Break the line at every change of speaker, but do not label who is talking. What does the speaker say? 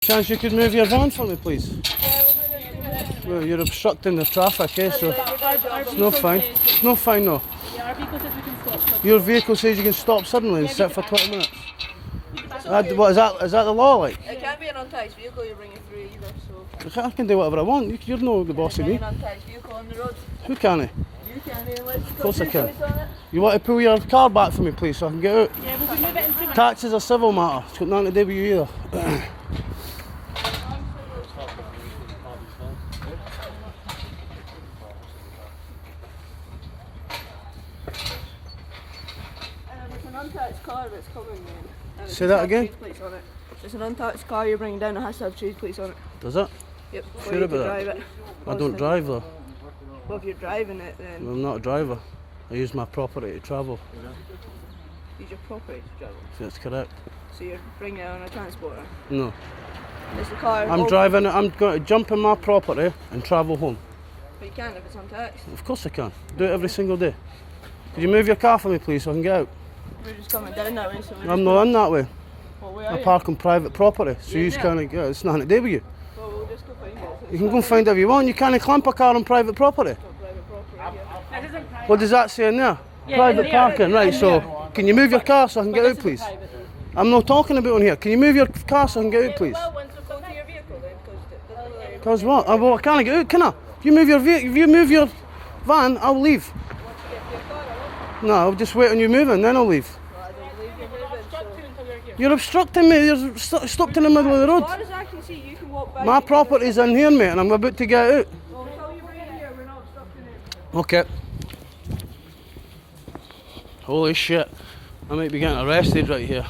Chance you could move your van for me, please? Well, you're obstructing the traffic, eh? So it's no fine. It's no fine, no.
Yeah, our vehicle says we can stop.
Your vehicle says you can stop suddenly and sit for 20 minutes. What is that? Is that the law, like?
It can't be an untaxed vehicle you're bringing through either, so...
I can do whatever I want. You're no the boss of me.
An untaxed vehicle on the road.
Who can I?
You can't, let's
Of course I can. You want to pull your car back for me, please, so I can get out?
Yeah, we can move it in 2 minutes.
Tax is a civil matter. It's got nothing to do with you either.
It's an untaxed car that's coming in. And it
Say
has
that
to have
again?
trade plates on it. It's an untaxed car you're bringing down, it has to have trade plates on it.
Does it?
Yep, for
Sure
you to
about that?
drive it.
I don't drive though.
Well, if you're driving it, then
I'm not a driver. I use my property to travel.
use your property to travel.
That's correct.
So you're bringing it on a transporter.
No.
It's the car...
I'm driving it. I'm going to jump in my property and travel home.
But you can't if it's untaxed.
Of course I can. Do it every single day. Could you move your car for me, please, so I can get out?
We're just coming down that way, so we're
I'm not in that way.
Well, where
I
are you?
park on private property, so you
Yeah.
can't get. It's nothing to do with you.
Well, we'll just go find it.
You can go and find it if you want. You can't clamp a car on private property.
Private property, yeah.
This isn't private.
What does that say in there?
Yeah,
Private
in there.
parking, right?
In
So,
there.
can you move your car so I can get
But
out,
this
please?
isn't private.
I'm not talking about on here. Can you move your car so I can get out, please?
Well, once we go to your vehicle then, because
Cause what? Well, I can't get out, can I? If you move your if you move your van, I'll leave. No, I'll just wait on you moving, then I'll leave. You're obstructing me. You're stopped in the middle of the
as
road.
far as I can see, you can walk by.
My property's in here, mate, and I'm about to get out.
Well, until you bring it here, we're not obstructing it.
Okay. Holy shit. I might be getting arrested right here.